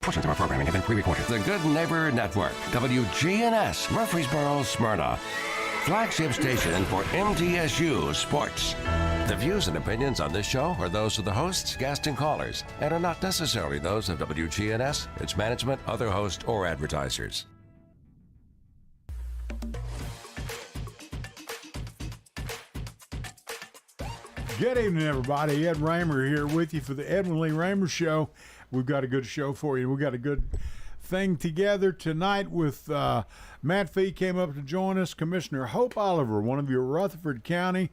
Portions of our programming have been pre-recorded. The Good Neighbor Network, WGNS, Murfreesboro, Smyrna. Flagship station for MTSU Sports. The views and opinions on this show are those of the hosts, guests, and callers, and are not necessarily those of WGNS, its management, other hosts, or advertisers. Good evening, everybody. Ed Raymer here with you for the Edwin Lee Raymer Show. We've got a good show for you. We've got a good thing together tonight with Matt Fee came up to join us. Commissioner Hope Oliver, one of your Rutherford County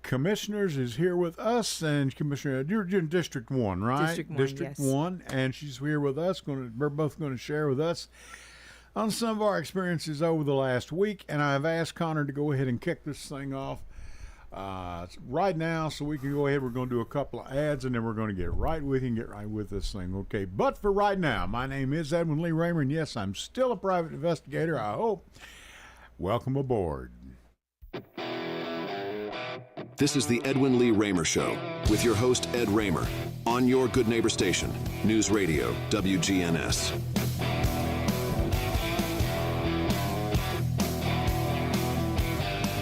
commissioners, is here with us. And Commissioner, you're in District 1, right? District 1, and she's here with us. We're both going to share with us on some of our experiences over the last week. And I've asked Connor to go ahead and kick this thing off right now, so we can go ahead. We're going to do a couple of ads, and then we're going to get right with you and get right with this thing, okay? But for right now, my name is Edwin Lee Raymer, and yes, I'm still a private investigator, I hope. Welcome aboard. This is the Edwin Lee Raymer Show with your host, Ed Raymer, on your Good Neighbor station, News Radio, WGNS.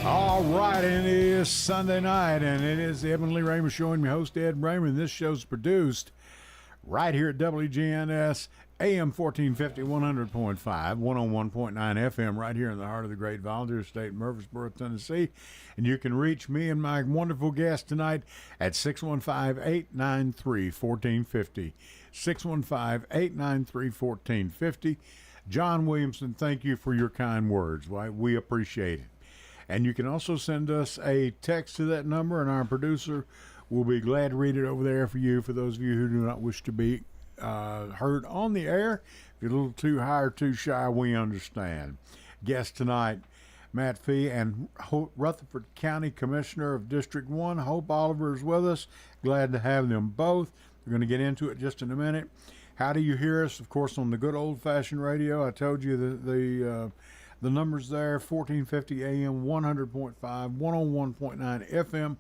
All right, and it is Sunday night, and it is the Edwin Lee Raymer Show, and your host, Ed Raymer, and this show's produced right here at WGNS, AM 1450, 100.5, 101.9 FM, right here in the heart of the great volunteer state, Murfreesboro, Tennessee. And you can reach me and my wonderful guest tonight at 615-893-1450, 615-893-1450. John Williamson, thank you for your kind words. We appreciate it. And you can also send us a text to that number, and our producer will be glad to read it over there for you, for those of you who do not wish to be heard on the air. If you're a little too high or too shy, we understand. Guest tonight, Matt Fee, and Rutherford County Commissioner of District 1, Hope Oliver, is with us. Glad to have them both. We're going to get into it just in a minute. How do you hear us? Of course, on the good old-fashioned radio. I told you the numbers there, 1450 AM, 100.5, 101.9 FM.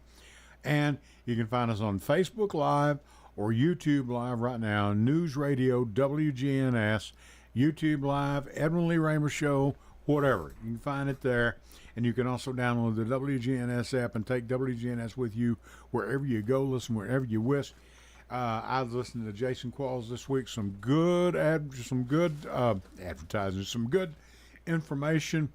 And you can find us on Facebook Live or YouTube Live right now, News Radio, WGNS, YouTube Live, Edwin Lee Raymer Show, whatever. You can find it there. And you can also download the WGNS app and take WGNS with you wherever you go, listen wherever you wish. I was listening to Jason Qualls this week, some good advertising, some good information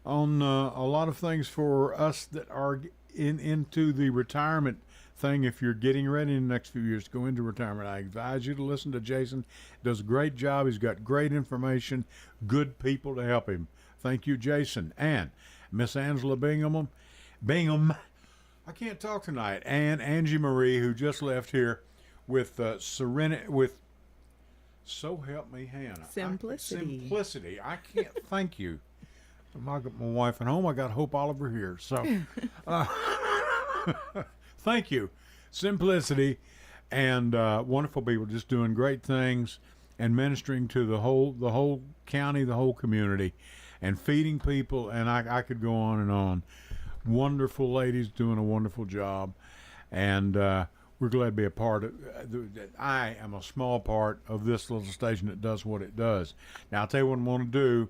on a lot of things for us that are into the retirement thing. If you're getting ready in the next few years to go into retirement, I advise you to listen to Jason. He does a great job. He's got great information, good people to help him. Thank you, Jason. And Miss Angela Bingham, I can't talk tonight, and Angie Marie, who just left here with Serenity, with So Help Me Hannah. Simplicity. I can't thank you. I got my wife at home. I got Hope Oliver here. So thank you. Simplicity, and wonderful people just doing great things and ministering to the whole county, the whole community, and feeding people. And I could go on and on. Wonderful ladies doing a wonderful job. And we're glad to be a part of I am a small part of this little station that does what it does. Now, I'll tell you what I'm going to do.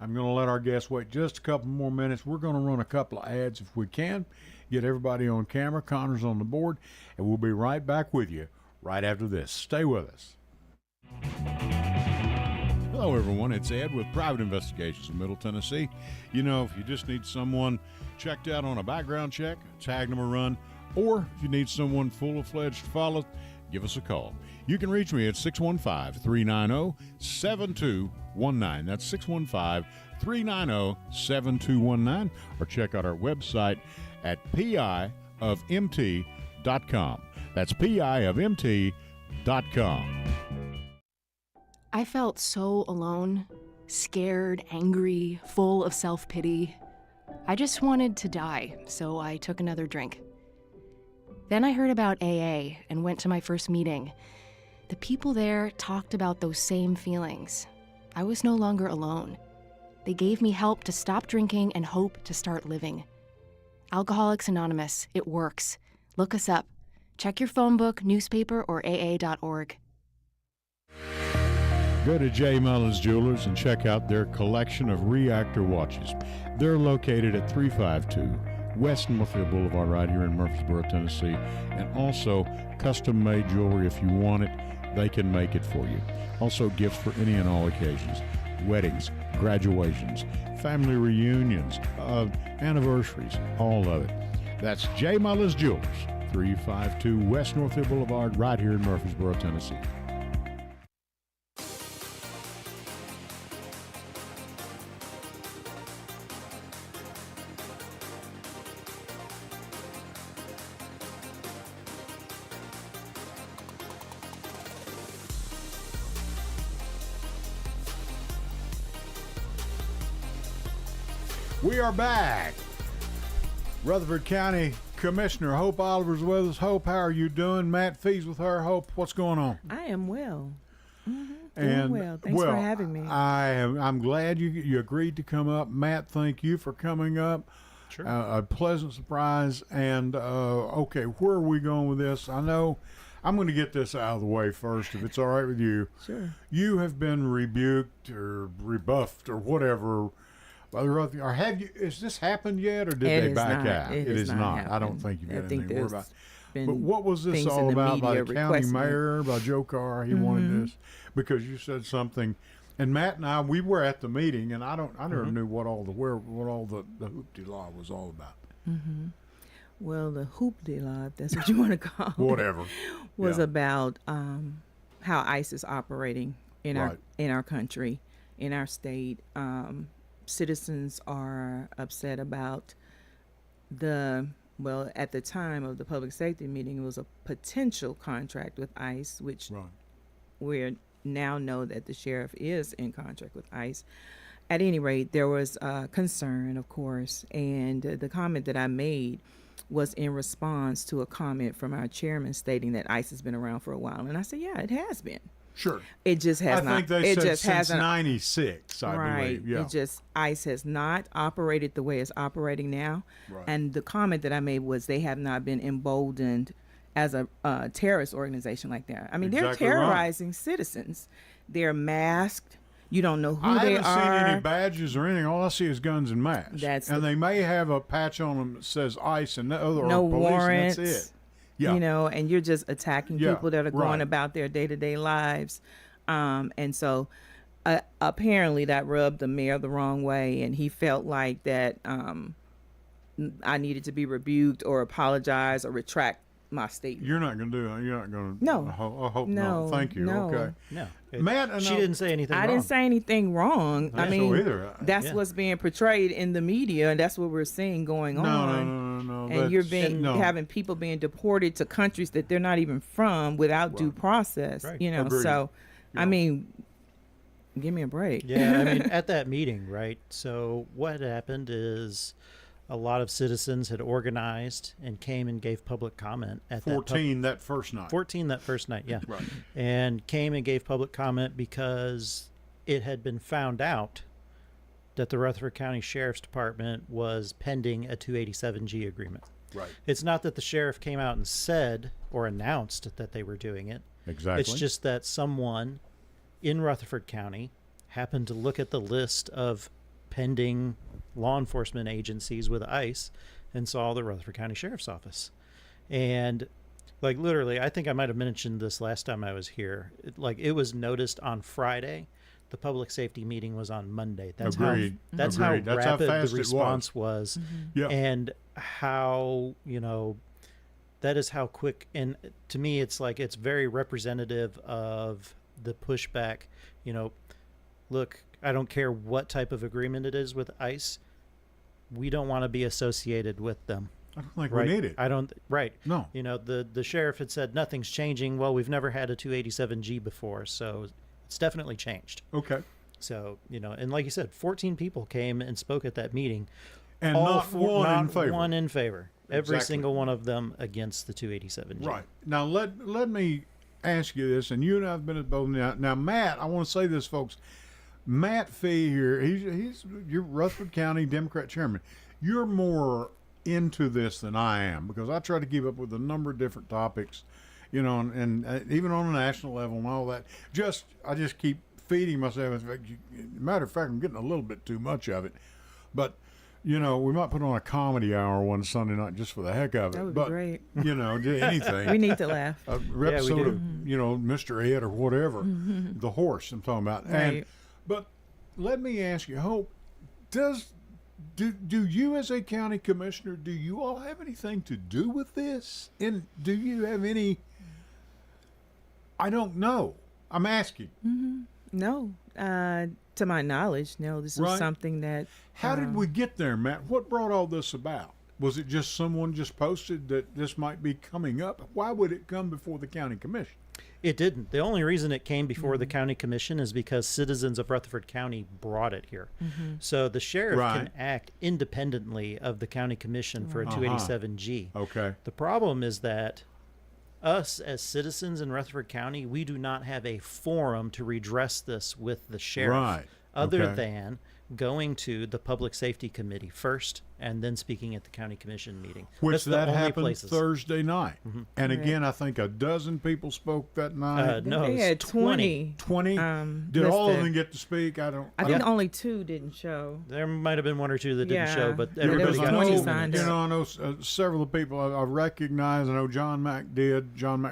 I'm going to let our guests wait just a couple more minutes. We're going to run a couple of ads if we can, get everybody on camera. Connor's on the board, and we'll be right back with you right after this. Stay with us. Hello, everyone. It's Ed with Private Investigations in Middle Tennessee. You know, if you just need someone checked out on a background check, tag them a run, or if you need someone full-fledged to follow, give us a call. You can reach me at 615-390-7219. That's 615-390-7219. Or check out our website at piofmt.com. That's piofmt.com. I felt so alone, scared, angry, full of self-pity. I just wanted to die, so I took another drink. Then I heard about AA and went to my first meeting. The people there talked about those same feelings. I was no longer alone. They gave me help to stop drinking and hope to start living. Alcoholics Anonymous, it works. Look us up. Check your phone book, newspaper, or AA.org. Go to J. Mullins Jewelers and check out their collection of reactor watches. They're located at 352 West Northfield Boulevard right here in Murfreesboro, Tennessee. And also custom-made jewelry. If you want it, they can make it for you. Also gifts for any and all occasions. Weddings, graduations, family reunions, anniversaries, all of it. That's J. Mullins Jewelers, 352 West Northfield Boulevard right here in Murfreesboro, Tennessee. We are back. Rutherford County Commissioner Hope Oliver's with us. Hope, how are you doing? Matt Fee's with her. Hope, what's going on? I am well. And Doing well. Thanks for having me. I'm glad you agreed to come up. Matt, thank you for coming up. Sure. A pleasant surprise. And, okay, where are we going with this? I know I'm going to get this out of the way first, if it's all right with you. Sure. You have been rebuked or rebuffed or whatever. Or have you? Has this happened yet, or did they back out? It is not. I don't think you've got anything to worry about. Been But what was this things all in the about? By the media county requesting it. mayor, by Joe Carr, he wanted this because you said something. And Matt and I, we were at the meeting, and I never knew what all the hoop-de-law was all about. Well, the hoop-de-law, if that's what you want to call it, Whatever. was Yeah. about how ICE is operating in Right. our country, in our state. Citizens are upset about at the time of the public safety meeting, it was a potential contract with ICE, which Right. we now know that the sheriff is in contract with ICE. At any rate, there was concern, of course, and the comment that I made was in response to a comment from our chairman stating that ICE has been around for a while. And I said, yeah, it has been. Sure. It just has not. I think they it said just since hasn't. '96, I Right. believe. Yeah. It just ICE has not operated the way it's operating now. Right. And the comment that I made was they have not been emboldened as a terrorist organization like that. I mean, they're Exactly right. terrorizing citizens. They're masked. You don't know who I they haven't are. seen any badges or anything. All I see is guns and masks. And they may have a patch on them that says ICE and other no police, warrants. and that's it. Yeah. You know, and you're just attacking Yeah, people that are going right. about their day-to-day lives. And so apparently that rubbed the mayor the wrong way, and he felt like that I needed to be rebuked or apologize or retract my statement. You're not going to do it. You're not going to. No. I hope No, not. Thank you. no. Okay. No, Matt, and she didn't say anything I wrong. didn't say anything wrong. I so mean, either. that's Yeah. what's being portrayed in the media, and that's what we're seeing going on. No. And you're no. having people being deported to countries that they're not even from without due process. Right. You know, Agreed. so Yeah. I mean, give me a break. Yeah, I mean, at that meeting, right? So what had happened is a lot of citizens had organized and came and gave public comment at 14 that first night. 14 that first night, yeah. Right. And came and gave public comment because it had been found out that the Rutherford County Sheriff's Department was pending a 287G agreement. Right. It's not that the sheriff came out and said or announced that they were doing it. Exactly. It's just that someone in Rutherford County happened to look at the list of pending law enforcement agencies with ICE and saw the Rutherford County Sheriff's Office. And like literally, I think I might have mentioned this last time I was here. It was noticed on Friday. The public safety meeting was on Monday. That's Agreed. how that's Agreed. how That's how rapid fast the it was. response was. Yeah. And how, that is how quick. And to me, it's like it's very representative of the pushback. Look, I don't care what type of agreement it is with ICE. We don't want to be associated with them. I don't think Right? we need it. I don't. Right. No. The sheriff had said nothing's changing. Well, we've never had a 287G before, so it's definitely changed. Okay. So, and like you said, 14 people came and spoke at that meeting. And Not in favor. one in favor. Every Exactly. single one of them against the 287G. Right. Now, let me ask you this, and you and I have been at both. Now, Matt, I want to say this, folks. Matt Fee here, he's your Rutherford County Democrat chairman. You're more into this than I am because I try to keep up with a number of different topics, and even on a national level and all that. I just keep feeding myself. Matter of fact, I'm getting a little bit too much of it. But, you know, we might put on a comedy hour one Sunday night just for the heck of it. That would be great. You know, anything. We need to laugh. A episode of, you know, Mr. Ed or whatever. The horse I'm talking about. Right. But let me ask you, Hope, do you as a county commissioner, do you all have anything to do with this? And do you have any, I don't know. I'm asking. No. To my knowledge, no. This was something that... How did we get there, Matt? What brought all this about? Was it just someone just posted that this might be coming up? Why would it come before the county commission? It didn't. The only reason it came before the county commission is because citizens of Rutherford County brought it here. So the sheriff can act independently of the county commission for a 287G. Okay. The problem is that us as citizens in Rutherford County, we do not have a forum to redress this with the sheriff, other than going to the Public Safety Committee first and then speaking at the county commission meeting. Which That's that happened Thursday night. And again, I think a dozen people spoke that night. No, they it was had 20. 20? Did all of them get to speak? I think only 2 didn't show. There might have been 1 or 2 that didn't show, but there everybody was got 20 2 signed minutes. You know, I know several of the people I recognize. I know John Mack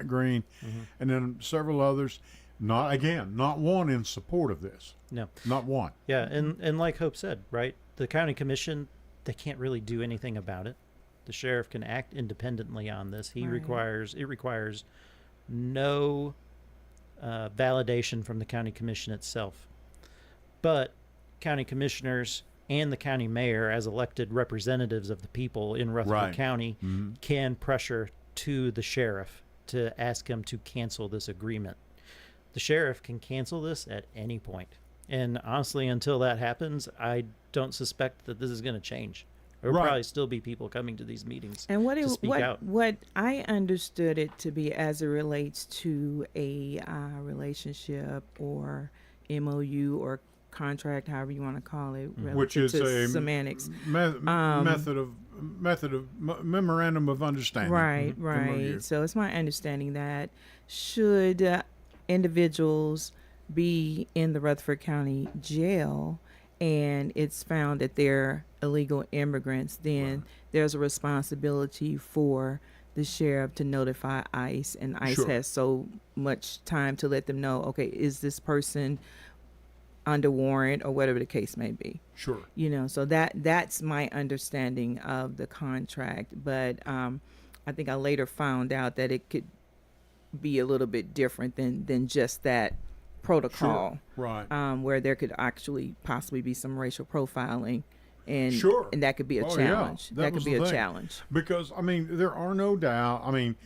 Green, and then several others. Not one in support of this. No. Not one. Yeah, and like Hope said, right, the county commission, they can't really do anything about it. The sheriff can act independently on this. It requires no validation from the county commission itself. But county commissioners and the county mayor, as elected representatives of the people in Rutherford County, can pressure to the sheriff to ask him to cancel this agreement. The sheriff can cancel this at any point. And honestly, until that happens, I don't suspect that this is going to change. There will probably still be people coming to these meetings to speak out. What I understood it to be as it relates to a relationship or MOU or contract, however you want to call it, which is a semantics. Method of memorandum of understanding. Right. MOU. So it's my understanding that should individuals be in the Rutherford County jail and it's found that they're illegal immigrants, then there's a responsibility for the sheriff to notify ICE, and ICE has so much time to let them know, okay, is this person under warrant or whatever the case may be. Sure. You know, so that's my understanding of the contract. But I think I later found out that it could be a little bit different than just that protocol. Right. Where there could actually possibly be some racial profiling. And that could be a challenge. Yeah. That could be a challenge. Because, I mean, there are no doubt. I mean,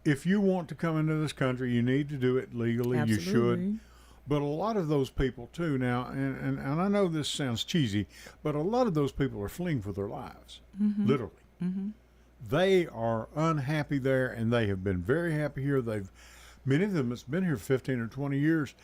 if you want to come into this country, you need to do it legally. Absolutely. You should. But a lot of those people, too, now, and I know this sounds cheesy, but a lot of those people are fleeing for their lives, literally. They are unhappy there, and they have been very happy here. Many of them has been here 15 or 20 years.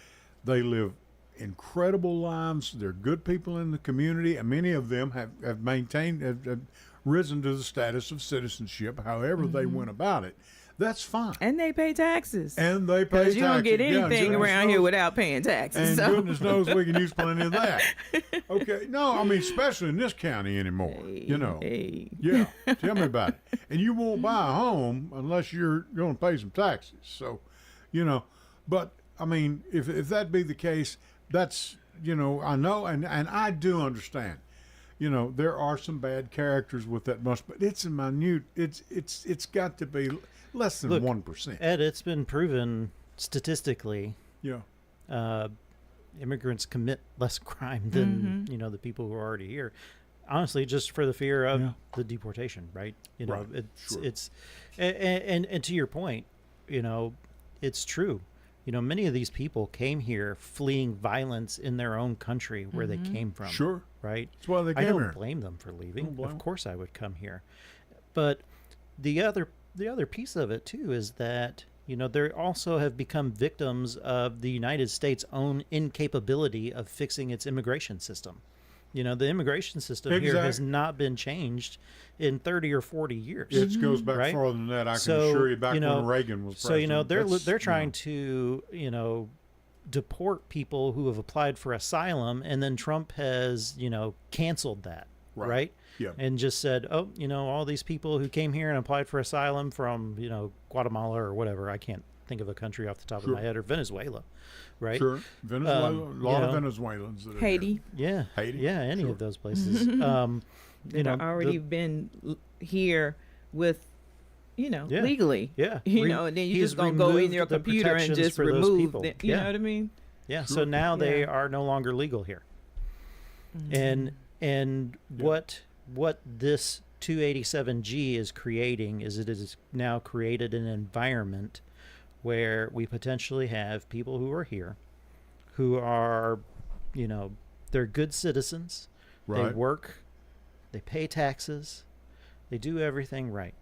They live incredible lives. They're good people in the community, and many of them have maintained, have risen to the status of citizenship, however they went about it. That's fine. And they pay taxes. And they pay taxes. Because you don't get anything around here without paying taxes. And goodness knows we can use plenty of that. Okay. No, I mean, especially in this county anymore. You know. Yeah. Tell me about it. And you won't buy a home unless you're going to pay some taxes. So, you know, but, I mean, if that be the case, that's, you know, I know, and I do understand. You know, there are some bad characters with that bunch, but it's a minute. It's got to be less than 1%. Ed, it's been proven statistically. Yeah. Immigrants commit less crime than you know, the people who are already here. Honestly, just for the fear of the deportation, right? You know, it's and to your point, you know, it's true. You know, many of these people came here fleeing violence in their own country where they came from. Sure. Right? That's why they came here. I don't blame them for leaving. Of course I would come here. But the other piece of it, too, is that, you know, they also have become victims of the United States' own incapability of fixing its immigration system. You know, the immigration system here has not been changed in 30 or 40 years. It goes back farther than that. I can assure you, back when Reagan was president. So, you know, they're trying to, you know, deport people who have applied for asylum, and then Trump has, canceled that, right? Yeah. And just said, oh, all these people who came here and applied for asylum from, Guatemala or whatever, I can't think of a country off the top of my head, or Venezuela, right? Sure. Venezuela, a lot of Venezuelans. That are Haiti. Yeah. Haiti. Yeah, any of those places. They've already been here with, legally. Yeah. And then you just gonna go in your computer and just remove them. You know what I mean? Yeah. So now they are no longer legal here. And what this 287G is creating is it has now created an environment where we potentially have people who are here, who are, they're good citizens. Right. They work, they pay taxes, they do everything right.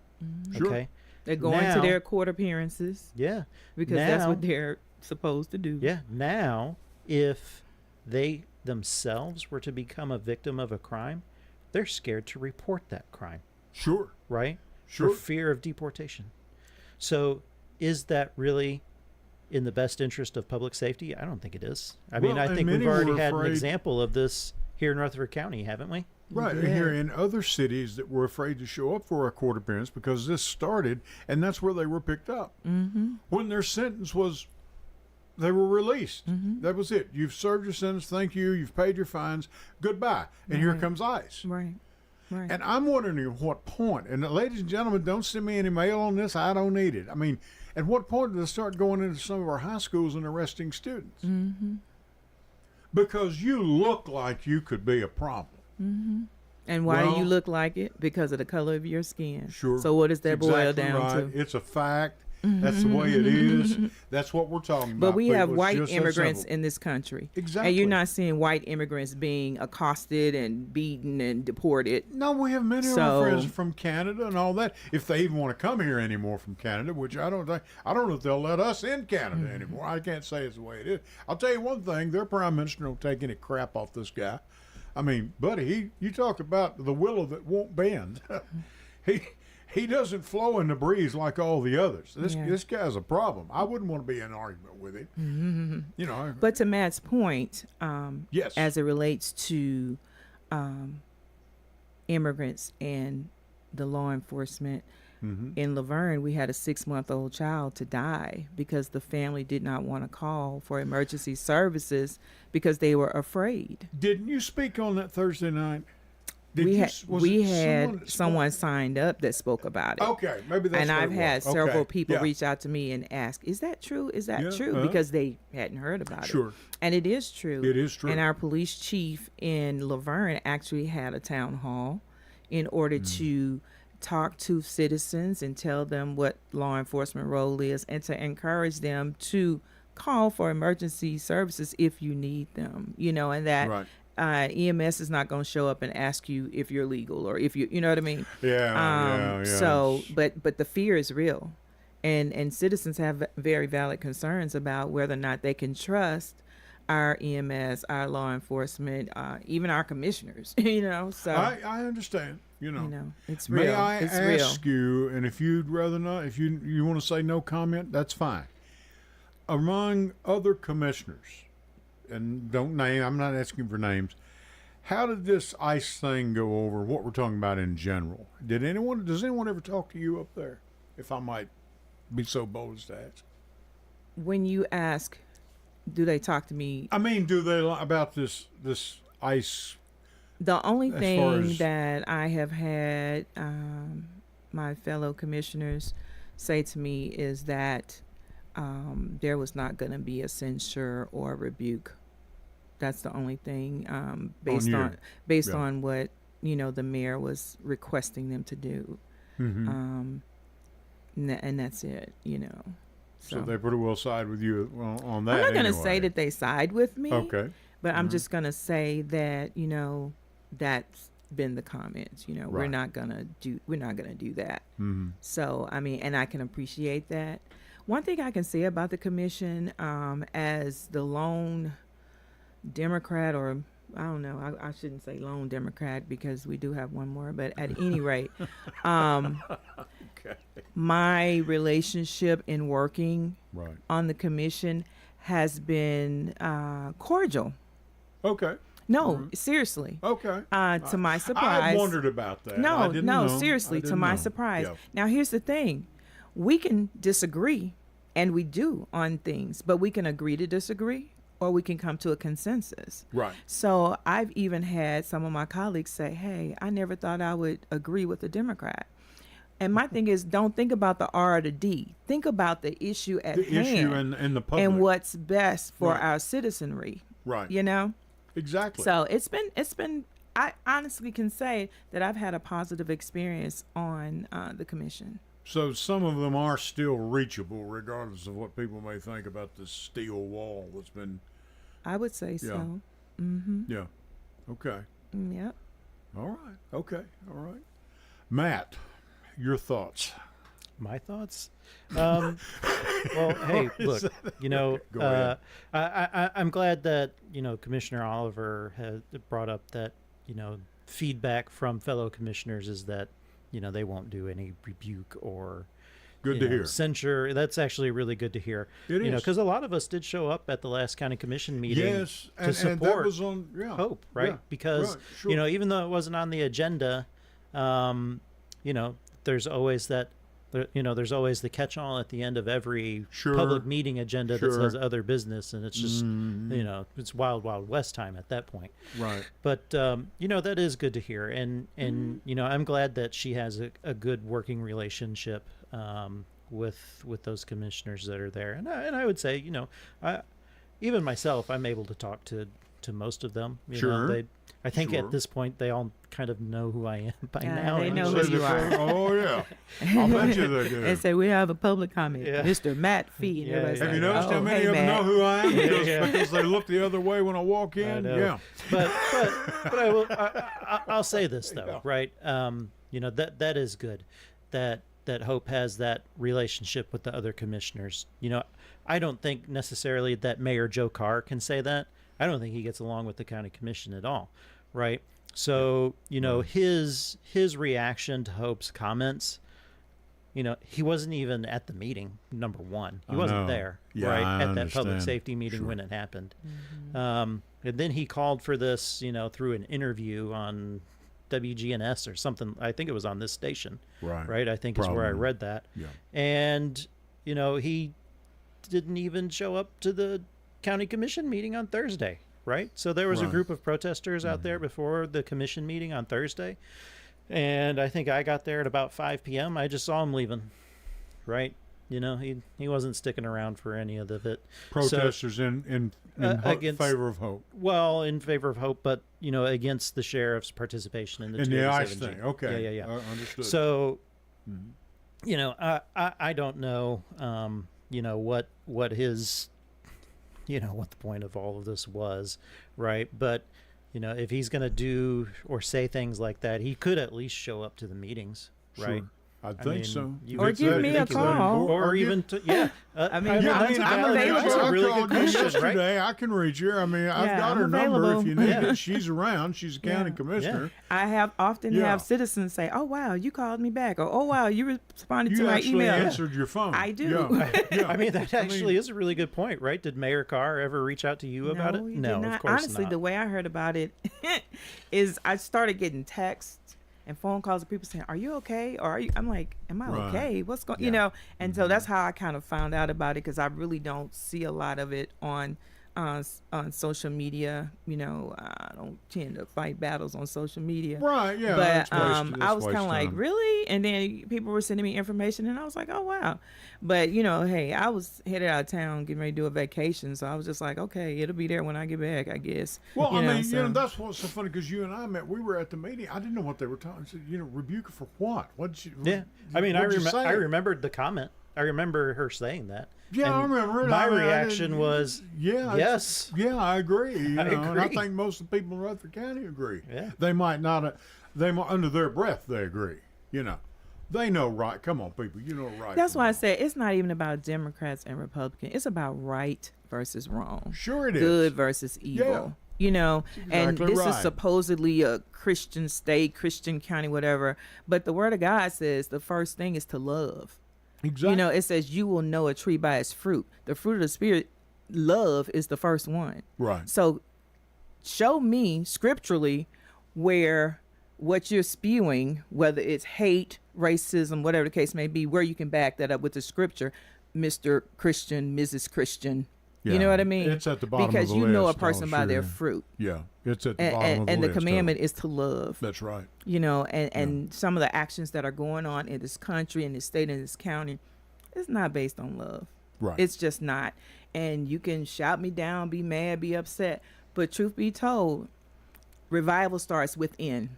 Sure. Okay. They're going to their court appearances. Yeah. Because that's what they're supposed to do. Yeah. Now, if they themselves were to become a victim of a crime, they're scared to report that crime. Sure. Right? Sure. For fear of deportation. So is that really in the best interest of public safety? I don't think it is. I mean, I think we've already had an example of this here in Rutherford County, haven't we? Right. Yeah. Here in other cities that were afraid to show up for a court appearance because this started, and that's where they were picked up. Mm-hmm. When their sentence was, they were released. Mm-hmm. That was it. You've served your sentence. Thank you. You've paid your fines. Goodbye. And here comes ICE. Right. Right. And I'm wondering at what point, and ladies and gentlemen, don't send me any mail on this. I don't need it. I mean, at what point do they start going into some of our high schools and arresting students? Mm-hmm. Because you look like you could be a problem. Mm-hmm. And why do you look like it? Because of the color of your skin. Sure. So what does that boil down to? It's a fact. That's the way it is. That's what we're talking about. But we have white immigrants in this country. Exactly. And you're not seeing white immigrants being accosted and beaten and deported. No, we have many of our friends from Canada and all that. If they even want to come here anymore from Canada, which I don't know if they'll let us in Canada anymore. I can't say it's the way it is. I'll tell you one thing, their prime minister don't take any crap off this guy. I mean, buddy, you talk about the willow that won't bend. He doesn't flow in the breeze like all the others. This guy's a problem. I wouldn't want to be in an argument with him. Mm-hmm. But to Matt's point, yes, as it relates to immigrants and the law enforcement, in Laverne, we had a 6-month-old child to die because the family did not want to call for emergency services because they were afraid. Didn't you speak on that Thursday night? We had someone signed up that spoke about it. Okay, maybe that's. And I've had several people Yeah. reach out to me and ask, "Is that true? Is that true?" Because they hadn't heard about it. Sure. And it is true. It is true. And our police chief in Laverne actually had a town hall in order to talk to citizens and tell them what law enforcement role is and to encourage them to call for emergency services if you need them, and that EMS is not going to show up and ask you if you're legal or if you know what I mean? Yeah. So, but the fear is real, and citizens have very valid concerns about whether or not they can trust our EMS, our law enforcement, even our commissioners. So I understand. It's real. May I it's ask real. you, and if you'd rather not, if you want to say no comment, that's fine. Among other commissioners, and don't name, I'm not asking for names, how did this ICE thing go over, what we're talking about in general? Does anyone ever talk to you up there, if I might be so bold as to ask? When you ask, do they talk to me? I mean, do they about this ICE? The only thing that I have had my fellow commissioners say to me is that there was not going to be a censure or a rebuke. That's the only thing based on what the mayor was requesting them to do, and that's it. So they pretty well side with you on that. I'm not going to anyway. say that they side with me. Okay. But I'm just going to say that that's been the comments. We're not going to do that. Mm-hmm. So I mean, and I can appreciate that. One thing I can say about the commission, as the lone Democrat, or I don't know, I shouldn't say lone Democrat because we do have one more, but at any rate, my relationship in working on the commission has been cordial. Okay. No, seriously. Okay. To my surprise. I wondered about that. I No, didn't no, know. seriously, I to didn't my know. surprise. Yeah. Now, here's the thing. We can disagree, and we do on things, but we can agree to disagree, or we can come to a consensus. Right. So I've even had some of my colleagues say, hey, I never thought I would agree with a Democrat. And my thing is, don't think about the R or the D. Think about the issue at The hand issue and the public. and what's best for Right. our citizenry. Right. You know? Exactly. So it's been. I honestly can say that I've had a positive experience on the commission. So some of them are still reachable, regardless of what people may think about this steel wall that's been. I would say so. Yeah. Okay. Yep. All right. Okay. All right. Matt, your thoughts. My thoughts? Well, hey, look, you know, Go ahead. I'm glad that, you know, Commissioner Oliver has brought up that, you know, feedback from fellow commissioners is that, you know, they won't do any rebuke or Good you to know, hear. censure. That's actually really good to hear. It you know, is. because a lot of us did show up at the last county commission meeting Yes, to and support that was on Hope, right? Yeah, Because right, sure. you know, even though it wasn't on the agenda, you know, there's always that. You know, there's always the catch-all at the end of every Sure. public meeting agenda Sure. that says other business, and it's just, you know, it's wild, wild west time at that point. Right. But you know, that is good to hear, and you know, I'm glad that she has a good working relationship with those commissioners that are there, and I would say, you know, even myself, I'm able to talk to most of them. You know, Sure. I think Sure. at this point they all kind of know who I am by Yeah, now. they and know so- who you are. Oh yeah. I'll bet you they do. And say we have a public comment, Yeah. Mr. Matt Fee. And Yeah, everybody's yeah. Have you like, noticed oh, how many hey, of them Matt. know who I am? Because, Yeah. because they look the other way when I walk I in. know. Yeah. But I will. I'll say this though, right? You know, that is good. That Hope has that relationship with the other commissioners. You know, I don't think necessarily that Mayor Joe Carr can say that. I don't think he gets along with the county commission at all, right? So you know, his reaction to Hope's comments. You know, he wasn't even at the meeting. Number one, he I wasn't know. there, Yeah, right, I at that public understand. safety meeting Sure. when it happened. And then he called for this, you know, through an interview on WGNS or something. I think it was on this station, Right. I think is where I Probably. read that. Yeah. And you know, he didn't even show up to the county commission meeting on Thursday, right? So there was a Right. group of protesters out there before the commission meeting on Thursday. And I think I got there at about 5 p.m. I just saw him leaving, right? You know, he wasn't sticking around for any of it. Protesters in against- favor of Hope. Well, in favor of Hope, but, you know, against the sheriff's participation in the In the ICE 287G. thing. Okay. Yeah. Understood. So, you know, I don't know, you know, what his, you know, what the point of all of this was, right? But, you know, if he's going to do or say things like that, he could at least show up to the meetings, right? Sure. I I think mean, so. you Or would give say- me a think he would. call. Or give- even to, yeah. I mean, I mean, yeah, that's a I'm valid- available. that's a really I good called you question, right? yesterday. I can reach her. I mean, I've Yeah, got her I'm number if available. you need Yeah. it. She's around. She's a county Yeah. commissioner. I have often Yeah. have citizens say, "Oh wow, you called me back," or "Oh wow, you responded to You my actually email." answered your phone. I do. Yeah. Yeah. I mean, that actually is a really good point, right? Did Mayor Carr ever reach out to you about it? he No, did not. of course Honestly, not. the way I heard about it is I started getting texts and phone calls of people saying, "Are you okay?" Or "Are you?" I'm like, "Am I Right. okay? What's going?" Yeah. You know. And so that's how I kind of found out about it, because I really don't see a lot of it on social media. You know, I don't tend to fight battles on social media. Right. Yeah. But that's wasted- I was that's kind of like, waste time. really? And then people were sending me information, and I was like, oh wow. But you know, hey, I was headed out of town, getting ready to do a vacation, so I was just like, okay, it'll be there when I get back, I guess. Well, You I know, mean, so- you know, that's what's so funny, because you and I met. We were at the meeting. I didn't know what they were talking. I said, you know, rebuke her for what? What? Yeah, I mean, I what'd you say? remembered the comment. I remember her saying that. Yeah, I And remember it. My I mean, I reaction didn't- was, Yeah. yes. Yeah, I agree. You know, and I agree. think most of the people in Rutherford County agree. Yeah. They might not. They might, under their breath, they agree. You know, they know right. Come on, people. You know right. That's from why I wrong. said it's not even about Democrats and Republicans. It's about right versus wrong. Sure it is. Good versus evil. Yeah. You know, and exactly this is right. supposedly a Christian state, Christian county, whatever. But the Word of God says the first thing is to love. Exactly. You know, it says you will know a tree by its fruit. The fruit of the Spirit love is the first one. Right. So show me scripturally where what you're spewing, whether it's hate, racism, whatever the case may be, where you can back that up with the scripture, Mr. Christian, Mrs. Christian. Yeah. You know what I mean? It's at the bottom because of the you know a list, person by sure. their fruit. Yeah, it's at the bottom of the And list. the commandment is to love. That's right. You know, and some of the actions that are going on in this country, in this state, in this county, it's not based on love. Right. It's just not. And you can shout me down, be mad, be upset. But truth be told, revival starts within.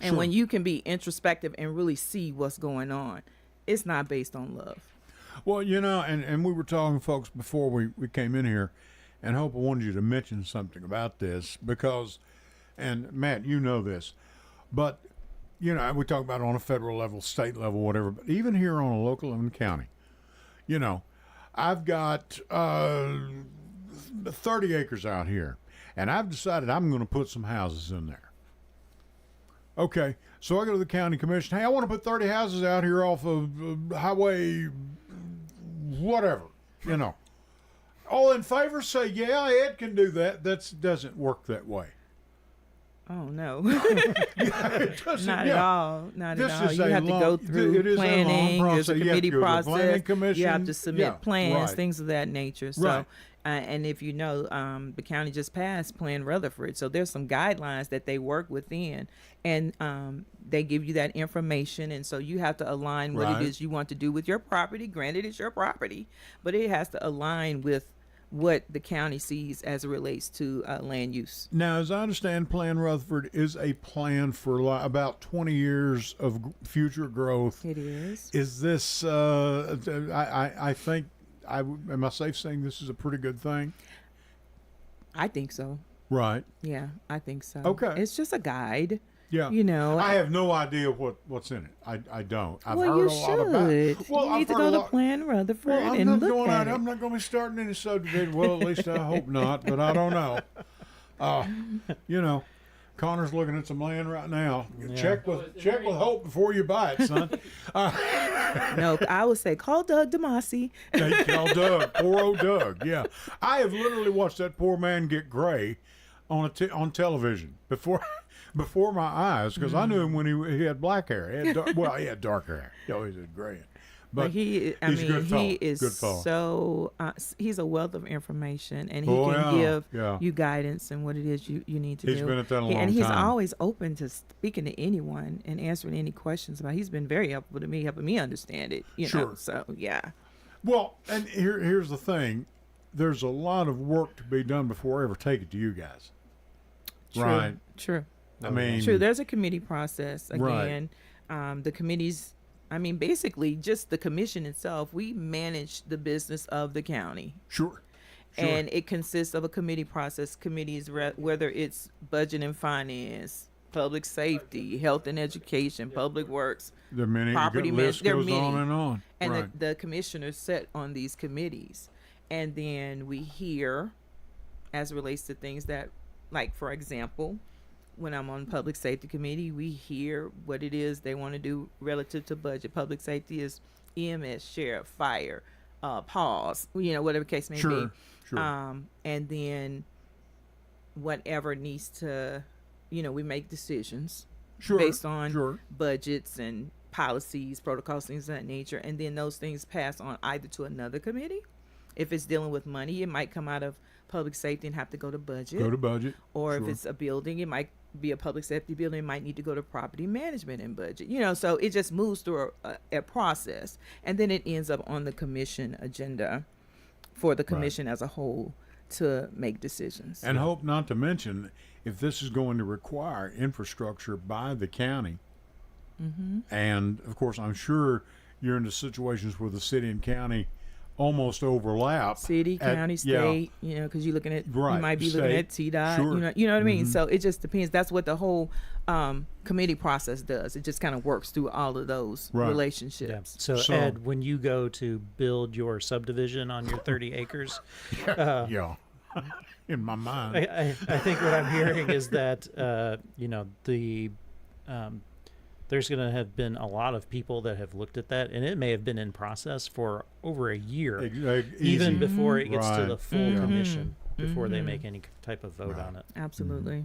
And Sure. when you can be introspective and really see what's going on, it's not based on love. Well, you know, and we were talking, folks, before we came in here, and Hope, I wanted you to mention something about this because, and Matt, you know this, but, you know, we talk about it on a federal level, state level, whatever, but even here on a local and county, you know, I've got 30 acres out here, and I've decided I'm going to put some houses in there. Okay, so I go to the county commission. Hey, I want to put 30 houses out here off of highway whatever, you know. All in favor say, yeah, Ed can do that. That doesn't work that way. Oh, no. It doesn't, Not at all. Not This at all. is You a have to long- go it through is a long planning. There's a process. You have committee to go to the process. planning You commission. have to submit Yeah, plans, right. things of that nature. So, Right. and if you know, the county just passed Plan Rutherford. So there's some guidelines that they work within, and they give you that information. And so you have to align what Right. it is you want to do with your property. Granted, it's your property, but it has to align with what the county sees as it relates to land use. Now, as I understand, Plan Rutherford is a plan for about 20 years of future growth. It is. Is this, I think, am I safe saying this is a pretty good thing? I think so. Right. Yeah, I think so. Okay. It's just a guide. Yeah. You know, I have no idea what's in it. I don't. I've well, heard you a lot about it. should. Well, You I've need to heard go a to lot. Plan Rutherford Well, I'm and not look going at out. it. I'm not going to be starting any subdivision. Well, at least I hope not, but I don't know. You know, Connor's looking at some land right now. Yeah. Check with Hope before you buy it, son. No, I would say call Doug DeMasi. They call Doug, poor old Doug. Yeah, I have literally watched that poor man get gray on on television before my eyes because I knew him when he had black hair. He had dark hair. He always had gray. But he's a good fellow. He is so he's a wealth of information, and he can give you guidance and what it is you need to do. He's been at that a long time. And he's always open to speaking to anyone and answering any questions about. He's been very helpful to me, helping me understand it. You know, so yeah. Well, and here's the thing: there's a lot of work to be done before I ever take it to you guys. True, right? True. I mean, true. There's a committee process Right. again. The committees. I mean, basically, just the commission itself, we manage the business of the county. Sure. And it consists of a committee process, committees, whether it's budget and finance, public safety, health and education, public works, there are many, property list there are goes many. on and on. And Right. the commissioners sit on these committees. And then we hear, as it relates to things that, like, for example, when I'm on public safety committee, we hear what it is they want to do relative to budget. Public safety is EMS, sheriff, fire, pause, whatever the case may be. Sure. And then whatever needs to, we make decisions based on budgets and policies, protocols, things of that nature. And then those things pass on either to another committee. If it's dealing with money, it might come out of public safety and have to go to budget. Or if it's a building, it might be a public safety building, it might need to go to property management and budget. So it just moves through a process, and then it ends up on the commission agenda for the commission as a whole to make decisions. And hope not to mention, if this is going to require infrastructure by the county, and of course I'm sure you're into situations where the city and county almost overlap. City, county, state, because you're looking at, you might be looking at TDOT, you know what I mean? So it just depends. That's what the whole committee process does. It just kind of works through all of those relationships. Yeah. So Ed, when you go to build your subdivision on your 30 acres, in my mind, there's going to have been a lot of people that have looked at that, and it may have been in process for over a year, even before it gets to the full commission, before they make any type of vote on it. Absolutely.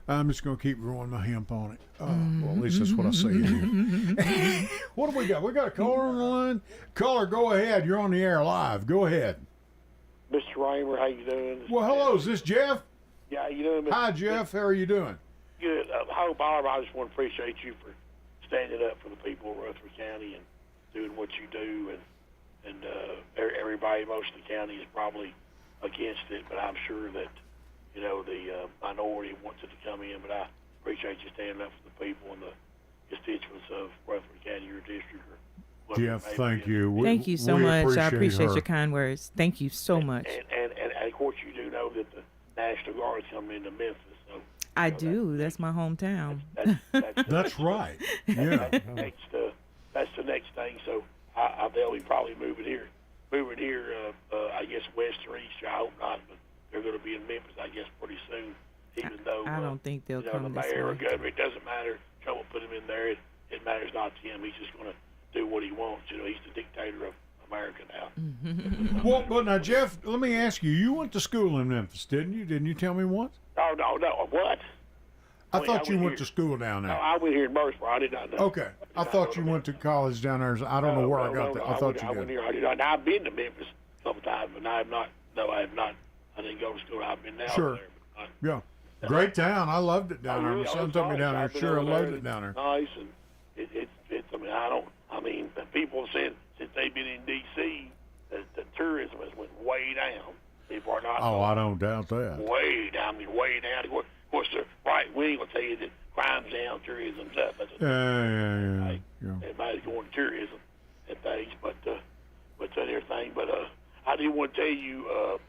I'm just going to keep growing my hemp on it. Well, at least that's what I say anyway. What do we got? We got a caller on the line. Caller, go ahead. You're on the air live. Go ahead. Mr. Raymer, how you doing? Well, hello. Is this Jeff? Yeah, how you doing? Hi, Jeff. How are you doing? Good. Hope Oliver, I just want to appreciate you for standing up for the people of Rutherford County and doing what you do. And everybody, most of the county is probably against it, but I'm sure that, you know, the minority wants it to come in. But I appreciate you standing up for the people and the constituents of Rutherford County, your district. Jeff, thank you. Thank you so much. I appreciate your kind words. Thank you so much. And of course, you do know that the National Guard is coming into Memphis. So I do. That's my hometown. That's right. Yeah. That's the next thing. So they'll be probably moving here. I guess west or east. I hope not, but they're going to be in Memphis, I guess, pretty soon. Even though I don't think they'll come the this mayor or way. governor, it doesn't matter. Trump will put him in there. It matters not to him. He's just going to do what he wants. You know, he's the dictator of America now. Well, but now, Jeff, let me ask you. You went to school in Memphis, didn't you? Didn't you tell me once? No. What? I thought you went to school down there. No, I went here in Murfreesboro. I did not know. Okay. I thought you went to college down there. I don't know where I got that. I thought you I went did. here. I did not. Now, I've been to Memphis a couple times, but I have not. No, I have not. I didn't go to school. I've been down Sure. there. Yeah. Great town. I loved it down there. My son took me down there. Sure, I loved it down there. Nice, and it's. I mean, the people said since they've been in D.C. that the tourism has went way down. People are not. Oh, I don't doubt that. Way down. I mean, way down. Of course, the right wing will tell you that crime's down, tourism's up. Yeah. Everybody's going to tourism and things, but everything. But I do want to tell you,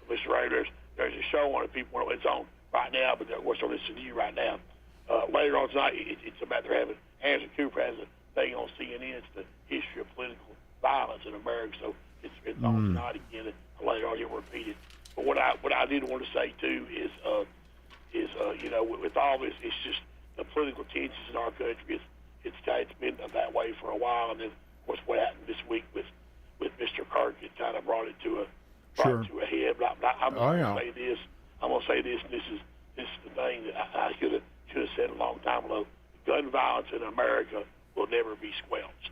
Mr. Ray, there's a show on it. People, it's on right now, but of course, they're listening to you right now. Later on tonight, it's about they're having Anderson Cooper has a thing on CNN. It's the history of political violence in America. So it's on tonight again. And later on, you'll repeat it. But what I did want to say too is you know, with all this, it's just the political tensions in our country. It's been that way for a while, and then of course what happened this week with Mr. Kirk, it kind of brought it to a head. But I'm going to say this. I'm going to say this. And this is the thing that I should have said a long time ago. Gun violence in America will never be squelched.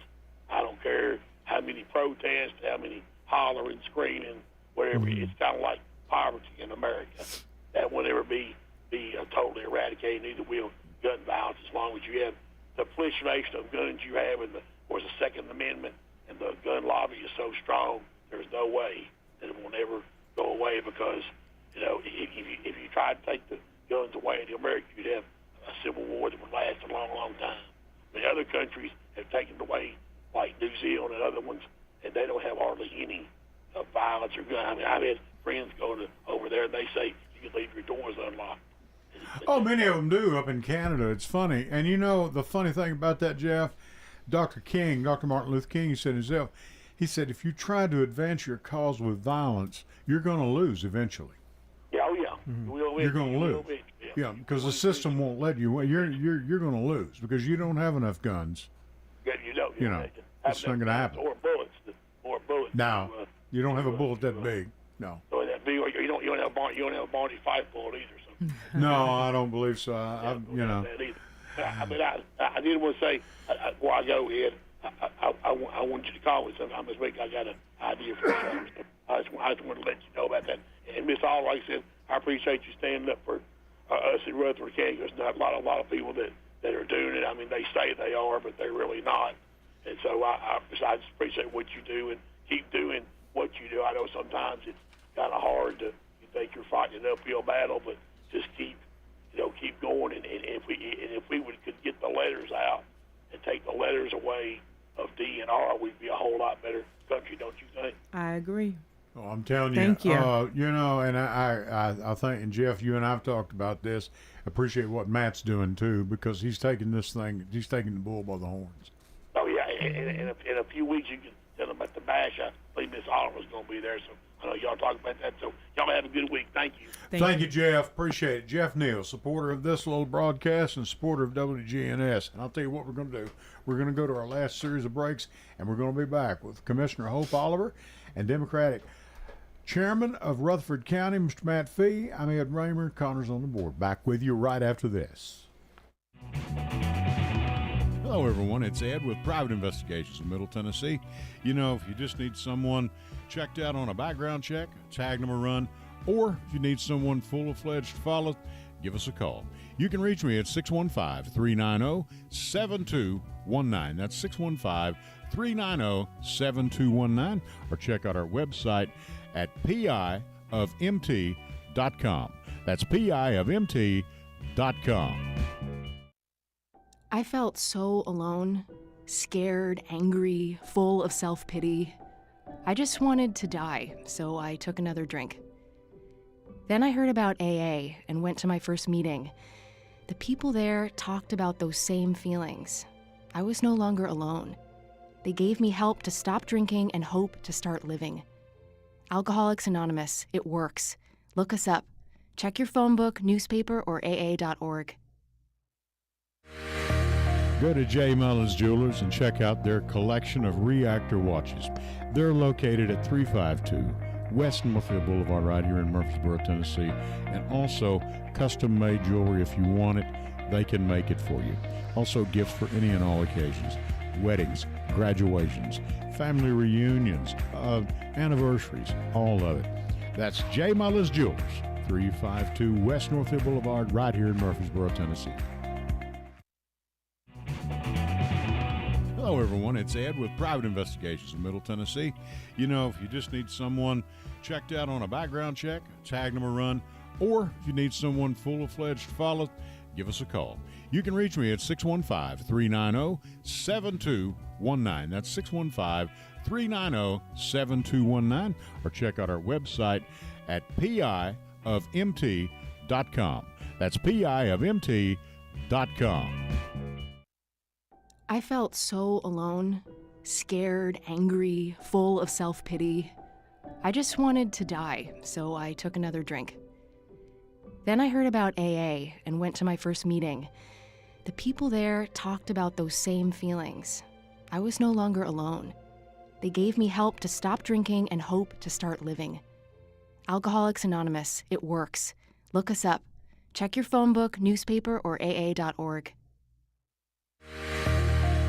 I don't care how many protests, how many hollering, screaming, whatever. It's kind of like poverty in America. That will never be totally eradicated. Neither will gun violence, as long as you have the proliferation of guns you have, and of course the Second Amendment and the gun lobby is so strong. There's no way that it will never go away, because you know if you try to take the guns away in America, you'd have a civil war that would last a long, long time. The other countries have taken it away, like New Zealand and other ones, and they don't have hardly any violence or gun. I mean, I've had friends go over there, and they say you can leave your doors unlocked. Oh, many of them do up in Canada. It's funny. And you know, the funny thing about that, Jeff, Dr. Martin Luther King, he said himself, he said, if you try to advance your cause with violence, you're going to lose eventually. Yeah, oh yeah. You're going to lose. Yeah, because the system won't let you. You're going to lose because you don't have enough guns. Yeah, you don't. You know, it's not going to happen. Or bullets. More bullets. No, you don't have a bullet that big. No. So that big, you don't have a Barney Fife bullet either. So. No, I don't believe so. You know. I mean, I did want to say before I go, Ed, I want you to call me sometime this week. I got an idea for something. I just want to let you know about that. And Miss Oliver, like I said, I appreciate you standing up for us in Rutherford County. There's not a lot of people that are doing it. I mean, they say they are, but they're really not. And so I just appreciate what you do and keep doing what you do. I know sometimes it's kind of hard to you think you're fighting an uphill battle, but just keep going. And if we could get the letters out and take the letters away of DNR, we'd be a whole lot better country, don't you think? I agree. Oh, I'm telling you. Thank you. You know, and I think, and Jeff, you and I've talked about this. Appreciate what Matt's doing too, because he's taking the bull by the horns. Oh yeah, in a few weeks you can tell them about the bash. I believe Miss Oliver's going to be there, so I know y'all talk about that. So y'all have a good week. Thank you. Thank you, Jeff. Appreciate it. Jeff Neal, supporter of this little broadcast and supporter of WGNS. And I'll tell you what we're going to do. We're going to go to our last series of breaks, and we're going to be back with Commissioner Hope Oliver and Democratic Chairman of Rutherford County, Mr. Matt Fee. I'm Ed Raymer. Connor's on the board. Back with you right after this. Hello, everyone. It's Ed with Private Investigations in Middle Tennessee. You know, if you just need someone checked out on a background check, tag them a run, or if you need someone full-fledged to follow, give us a call. You can reach me at 615-390-7219. That's 615-390-7219, or check out our website at piofmt.com. That's piofmt.com. I felt so alone, scared, angry, full of self-pity. I just wanted to die, so I took another drink. Then I heard about AA and went to my first meeting. The people there talked about those same feelings. I was no longer alone. They gave me help to stop drinking and hope to start living. Alcoholics Anonymous, it works. Look us up. Check your phone book, newspaper, or aa.org. Go to J. Mullins Jewelers and check out their collection of reactor watches. They're located at 352 West Northfield Boulevard right here in Murfreesboro, Tennessee. And also custom-made jewelry. If you want it, they can make it for you. Also gifts for any and all occasions. Weddings, graduations, family reunions, anniversaries, all of it. That's J. Mullins Jewelers, 352 West Northfield Boulevard right here in Murfreesboro, Tennessee. Hello, everyone. It's Ed with Private Investigations in Middle Tennessee. You know, if you just need someone checked out on a background check, tag them a run, or if you need someone full-fledged to follow, give us a call. You can reach me at 615-390-7219. That's 615-390-7219, or check out our website at piofmt.com. That's piofmt.com. I felt so alone, scared, angry, full of self-pity. I just wanted to die, so I took another drink. Then I heard about AA and went to my first meeting. The people there talked about those same feelings. I was no longer alone. They gave me help to stop drinking and hope to start living. Alcoholics Anonymous, it works. Look us up. Check your phone book, newspaper, or aa.org.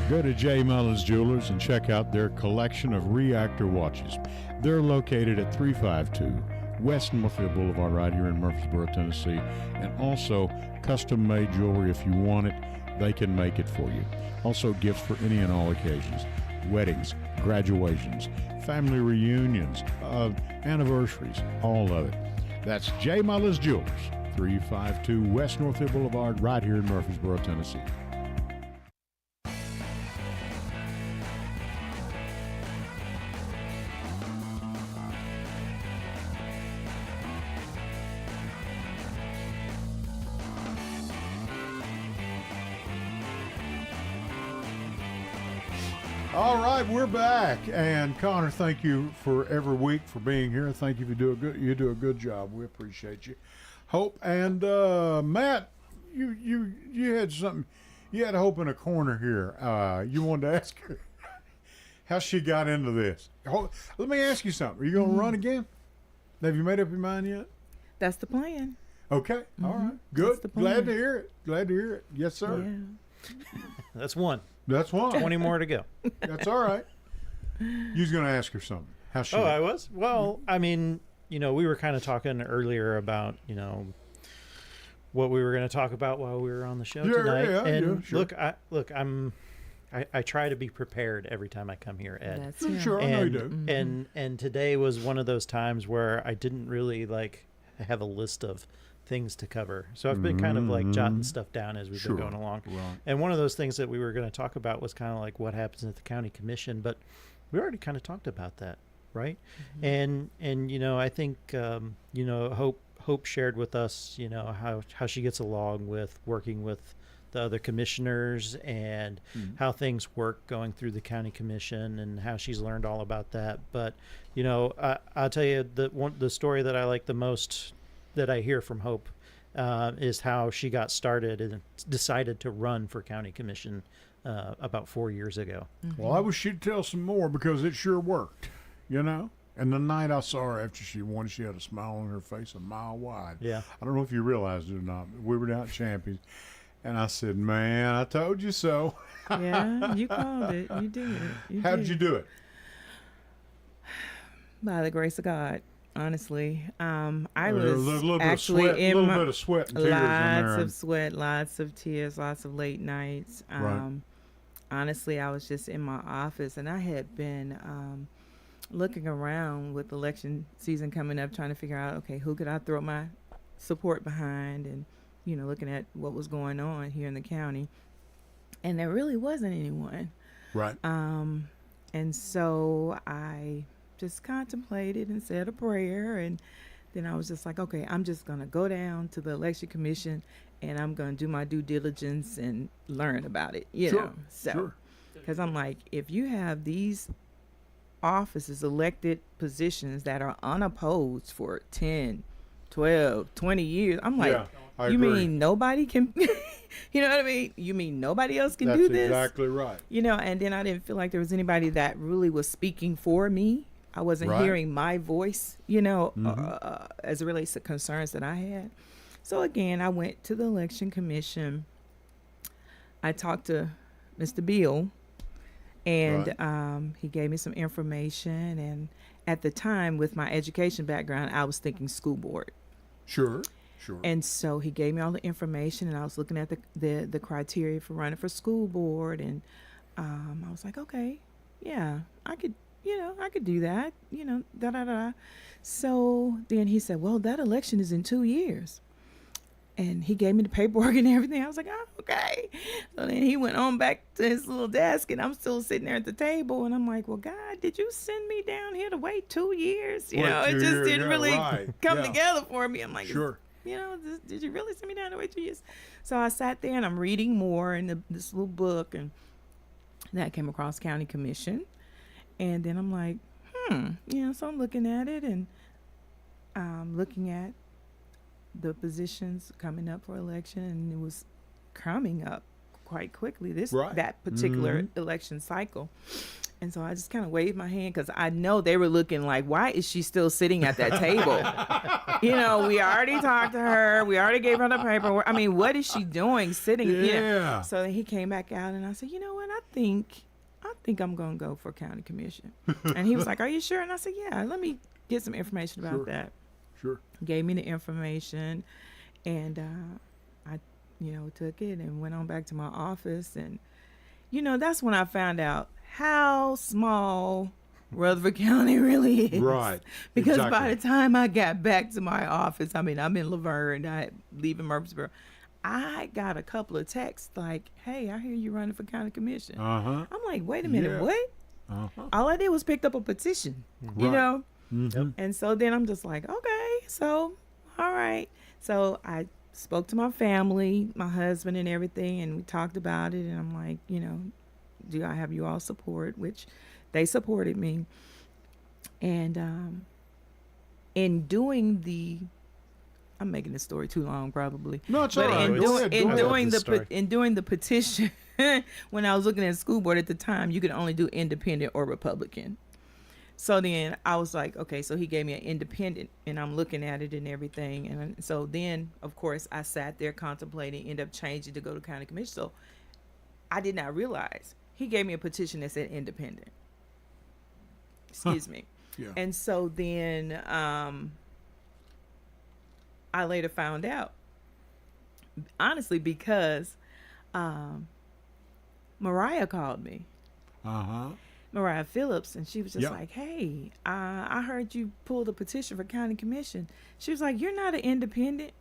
Go to J. Mullins Jewelers and check out their collection of reactor watches. They're located at 352 West Northfield Boulevard right here in Murfreesboro, Tennessee. And also custom-made jewelry. If you want it, they can make it for you. Also gifts for any and all occasions. Weddings, graduations, family reunions, anniversaries, all of it. That's J. Mullins Jewelers, 352 West Northfield Boulevard right here in Murfreesboro, Tennessee. All right, we're back, and Connor, thank you for every week for being here. Thank you. You do a good job. We appreciate you. Hope and Matt, you had something. You had Hope in a corner here. You wanted to ask her how she got into this. Let me ask you something. Are you going to run again? Have you made up your mind yet? That's the plan. Okay. All right. Good. Glad to hear it. Glad to hear it. Yes, sir. Yeah. That's one. That's one. 20 more to go. That's all right. You was going to ask her something. How she? Oh, I was? Well, I mean, we were kind of talking earlier about, what we were going to talk about while we were on the show tonight. Yeah, and sure. I try to be prepared every time I come here, Ed. That's right. Sure, I know you do. And today was one of those times where I didn't really have a list of things to cover. So I've been kind of jotting stuff down as we've been going along. Right. And one of those things that we were going to talk about was kind of what happens at the county commission, but we already kind of talked about that, right? Mm-hmm. And I think Hope Hope shared with us, how she gets along with working with the other commissioners and how things work going through the county commission and how she's learned all about that. But, I'll tell you the story that I like the most that I hear from Hope is how she got started and decided to run for county commission about 4 years ago. Well, I wish she'd tell some more because it sure worked, And the night I saw her after she won, she had a smile on her face a mile wide. Yeah. I don't know if you realized it or not, but we were down at Champions. And I said, man, I told you so. Yeah, you called it. You did. How did you do it? By the grace of God, honestly. I There was was a little actually bit of sweat, in little my, bit of sweat and tears in there. lots of sweat, lots of tears, lots of late nights. Right. Honestly, I was just in my office, and I had been looking around with election season coming up, trying to figure out, okay, who could I throw my support behind, and looking at what was going on here in the county, and there really wasn't anyone. Right. And so I just contemplated and said a prayer, and then I was just like, okay, I'm just going to go down to the election commission and I'm going to do my due diligence and learn about it, Sure. So, because I'm like, if you have these offices, elected positions that are unopposed for 10, 12, 20 years, I'm like, Yeah, I you agree. mean nobody can, you know what I mean? You mean nobody else can do this? That's exactly right. And then I didn't feel like there was anybody that really was speaking for me. I wasn't Right. hearing my voice, as it relates to concerns that I had. So again, I went to the election commission. I talked to Mr. Beal, and he gave me some information. And at the time, with my education background, I was thinking school board. Sure. And so he gave me all the information, and I was looking at the criteria for running for school board, and I was like, okay, yeah, I could do that, So then he said, well, that election is in 2 years. And he gave me the paperwork and everything. I was like, oh, okay. So then he went on back to his little desk, and I'm still sitting there at the table. And I'm like, well, God, did you send me down here to wait 2 years? It just didn't really come together for me. I'm like, Sure. Did you really send me down to wait 2 years? So I sat there and I'm reading more in this little book, and that came across county commission. And then I'm like, so I'm looking at it, and looking at the positions coming up for election, and it was coming up quite quickly, that particular election cycle. And so I just kind of waved my hand, because I know they were looking like, why is she still sitting at that table? We already talked to her. We already gave her the paperwork. I mean, what is she doing sitting? Yeah. So then he came back out, and I said, you know what? I think I'm going to go for county commission. And he was like, are you sure? And I said, yeah, let me get some information about that. Sure. Gave me the information, and I took it and went on back to my office. And that's when I found out how small Rutherford County really is. Right. Because exactly. by the time I got back to my office, I'm in Laverne, I leaving Murfreesboro, I got a couple of texts like, hey, I hear you running for county commission. Uh-huh. I'm like, wait a minute, Yeah. what? Uh-huh. All I did was picked up a petition, Right. Mm-hmm. And so then I'm just like, okay, so, all right. So I spoke to my family, my husband and everything, and we talked about it. And I'm like, do I have you all support? Which they supported me. And in doing I'm making this story too long probably. No, it's all right. In doing the petition, when I was looking at school board at the time, you could only do independent or Republican. So then I was like, okay, so he gave me an independent, and I'm looking at it and everything. And so then, of course, I sat there contemplating, ended up changing to go to county commission. So I did not realize he gave me a petition that said independent. Excuse me. Yeah. And so then I later found out, honestly, because Mariah called me. Uh-huh. Mariah Phillips, and she was just Yep. like, hey, I heard you pulled a petition for county commission. She was like, you're not an independent.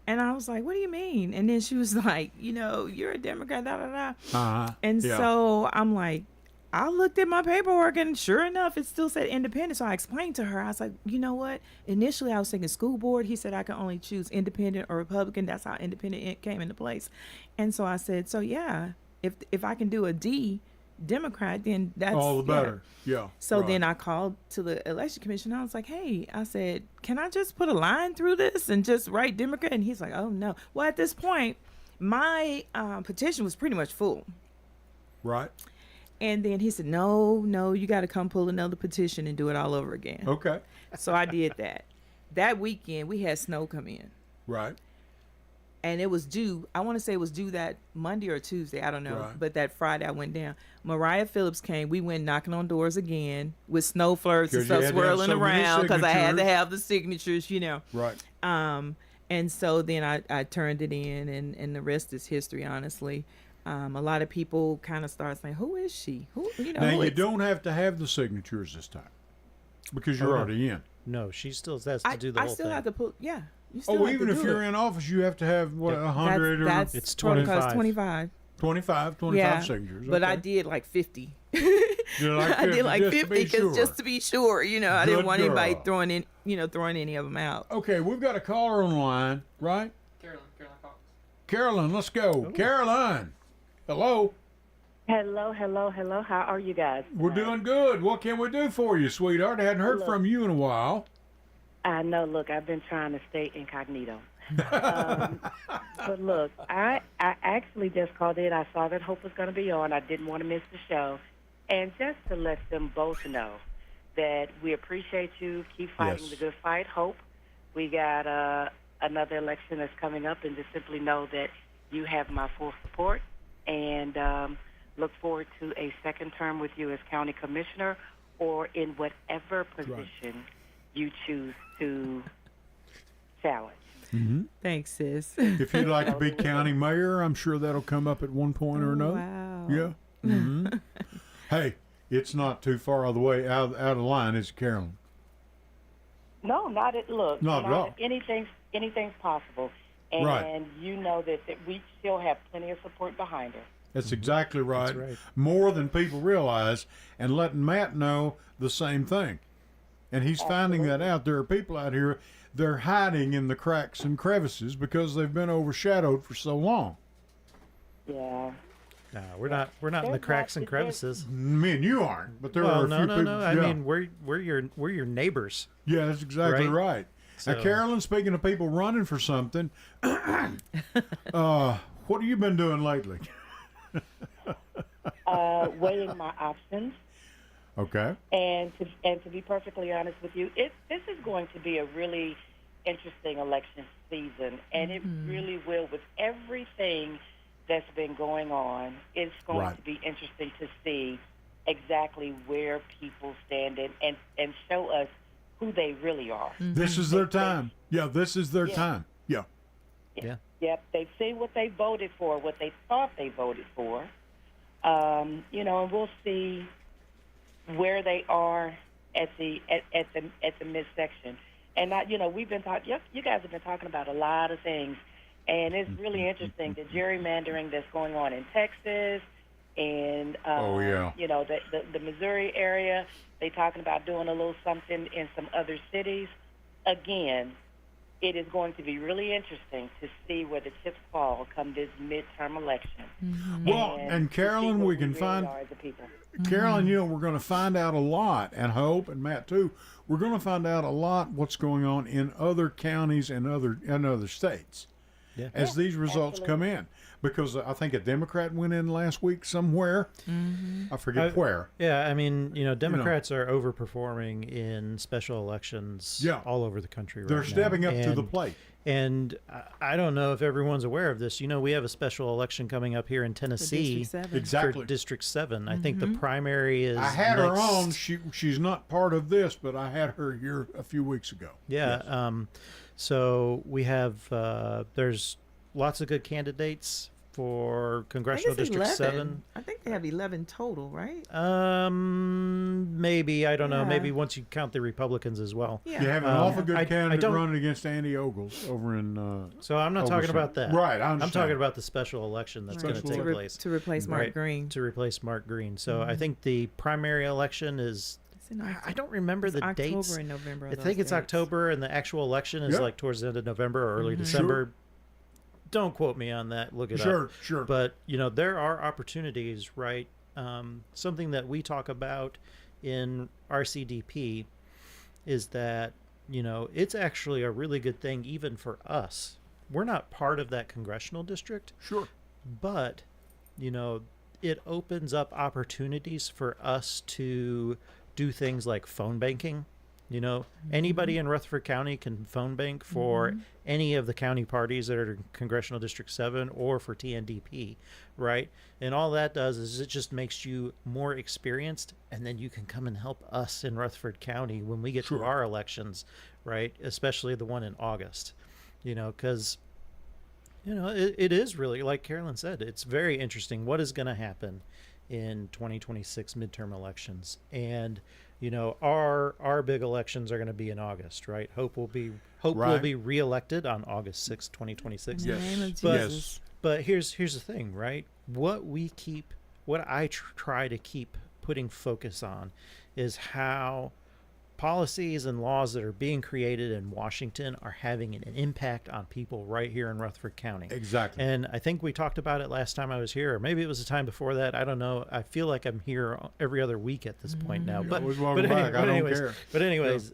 And I was like, what do you mean? And then she was like, you're a Democrat, da, da, da. Uh-huh. And Yeah. so I'm like, I looked at my paperwork, and sure enough, it still said independent. So I explained to her, I was like, you know what? Initially, I was thinking school board. He said I could only choose independent or Republican. That's how independent came into place. And so I said, so yeah, if I can do a D, Democrat, then that's all the better. Yeah. So right. then I called to the election commission. I was like, hey, I said, can I just put a line through this and just write Democrat? And he's like, oh, no. Well, at this point, my petition was pretty much full. Right. And then he said, no, you got to come pull another petition and do it all over again. Okay. So I did that. That weekend, we had snow come in. Right. And it was due, I want to say it was due that Monday or Tuesday, I don't know. Right. But that Friday I went down. Mariah Phillips came. We went knocking on doors again with snow flurries and 'Cause you stuff had to have swirling so many around because I had to signatures. have the signatures, you know. Right. And so then I turned it in, and the rest is history, honestly. A lot of people kind of start saying, who is she? Who, you know, Now, who you is- don't have to have the signatures this time because you're no. already in. No, she still has to do the I whole still thing. have to put, yeah. You still Oh, have even to if do you're it. in office, you have to have, what, Yep. 100 That's It's protocol. It's 25. 25. 25 Yeah, signatures. but I okay. did like 50. You're like I did like just to 50 be because sure. just to be sure, you know, I Good didn't want anybody girl. throwing any of them out. Okay, we've got a caller on the line, right? Carolyn Cox. Carolyn, let's go. Caroline, hello. Hello. How are you guys? We're doing good. What can we do for you, sweetheart? I hadn't heard Look. from you in a while. I know. Look, I've been trying to stay incognito. But look, I actually just called in. I saw that Hope was going to be on. I didn't want to miss the show. And just to let them both know that we appreciate you. Keep fighting Yes. the good fight, Hope. We got another election that's coming up, and just simply know that you have my full support. And look forward to a second term with you as county commissioner or in whatever position you choose to challenge. Thanks, sis. If you'd like to be county mayor, I'm sure that'll come up at one point or another. Wow. Yeah. Hey, it's not too far out of the way, out of line, is it, Carolyn? No, not at look. Not at all. Anything's possible, and Right. you know that we still have plenty of support behind her. That's exactly right. That's right. More than people realize, and letting Matt know the same thing. And he's finding that out. There are people out here, they're hiding in the cracks and crevices because they've been overshadowed for so long. Yeah. No, we're not in the cracks and crevices. Me and you aren't, but there Well, are a no, few no, people. no. I yeah. mean, we're your neighbors. Yeah, that's exactly right. Now, So- Carolyn, speaking of people running for something, what have you been doing lately? Weighing my options, Okay. and to be perfectly honest with you, this is going to be a really interesting election season, and it really will. With everything that's been going on, it's going Right. to be interesting to see exactly where people stand and show us who they really are. This is their time. Yeah, this is their time. Yeah. Yeah. Yep, they've seen what they voted for, what they thought they voted for. You know, and we'll see where they are at the midsection. And you know, we've been talking. You guys have been talking about a lot of things, and it's really interesting the gerrymandering that's going on in Texas, and Oh, yeah. you know, the Missouri area. They talking about doing a little something in some other cities. Again, it is going to be really interesting to see where the chips fall come this midterm election. Well, and to Carolyn, see what we can really find. are as a people. Carolyn, you know, we're going to find out a lot, and Hope and Matt too. We're going to find out a lot what's going on in other counties and other states as these results come in. Because I think a Democrat went in last week somewhere. I forget where. Yeah, I mean, you know, Democrats are overperforming in special elections all over the country right They're now. stepping up to the plate. And I don't know if everyone's aware of this. You know, we have a special election coming up here in Tennessee District 7. Exactly. for District 7. I think the primary is I had her next- on. She's not part of this, but I had her here a few weeks ago. Yeah. Yes. So we have there's lots of good candidates for I Congressional think it's District 11. 7. I think they have 11 total, right? Maybe, I don't know. Yeah. Maybe once you count the Republicans as well. Yeah. You have an awful good I candidate don't- running against Andy Ogles over in. So I'm not talking Oversight. about that. Right, I I'm understand. talking about the special election that's going to Special take election. place. To replace Mark Right, Green. To replace Mark Green. So I think the primary election is, It's in I don't remember it's the October dates. and November. I think it's October, and the actual election is Yep. like towards the end of November or early Mm-hmm. December. Don't quote me on that. Look it up. Sure. But there are opportunities, right? Something that we talk about in RCDP is that it's actually a really good thing even for us. We're not part of that congressional district, Sure. but it opens up opportunities for us to do things like phone banking. Anybody in Rutherford County can phone bank for any of the county parties that are in Congressional District 7 or for TNDP, right? And all that does is it just makes you more experienced, and then you can come and help us in Rutherford County when we get to our elections, right? Especially the one in August, because it is really, like Carolyn said, it's very interesting what is going to happen in 2026 midterm elections. And our big elections are going to be in August, right? Hope will be reelected on August 6th, 2026. In the name of But Jesus. but here's the thing, right? What I try to keep putting focus on is how policies and laws that are being created in Washington are having an impact on people right here in Rutherford County. Exactly. And I think we talked about it last time I was here, or maybe it was the time before that. I don't know. I feel like I'm here every other week at this point now. But always welcome back. I don't care. But anyways,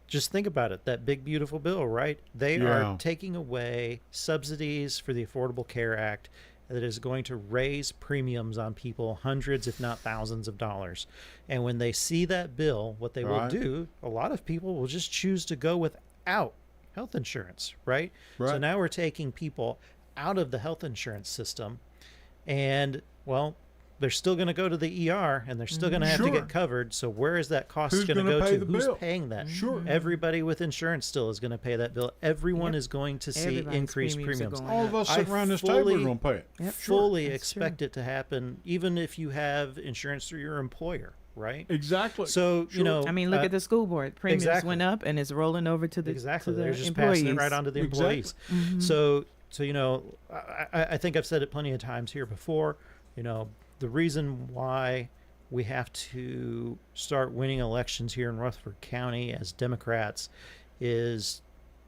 just think about it. That big, beautiful bill, right? They are taking away subsidies for the Affordable Care Act that is going to raise premiums on people hundreds, if not thousands of dollars. And when they see that bill, what they will do, a lot of people will just choose to go without health insurance, right? So now we're taking people out of the health insurance system, and, well, they're still going to go to the ER, and they're still going to have to get covered. So where is that cost going to go to? Who's paying that? Sure. Everybody with insurance still is going to pay that bill. Everyone is going to see Everybody's increased premiums are premiums. going All of us I sitting around this table are fully- going to pay it. Yep. Fully That's expect true. it to happen, even if you have insurance through your employer, right? Exactly. So, Sure. I mean, look at the school board. Premiums exactly. went up, and it's rolling over to the Exactly. to the They're just employees. passing it right on to the employees. So I think I've said it plenty of times here before. The reason why we have to start winning elections here in Rutherford County as Democrats is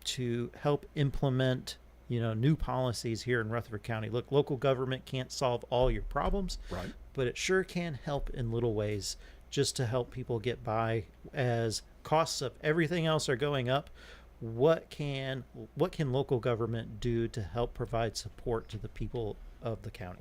to help implement new policies here in Rutherford County. Look, local government can't solve all your problems, Right. but it sure can help in little ways, just to help people get by as costs of everything else are going up. What can local government do to help provide support to the people of the county?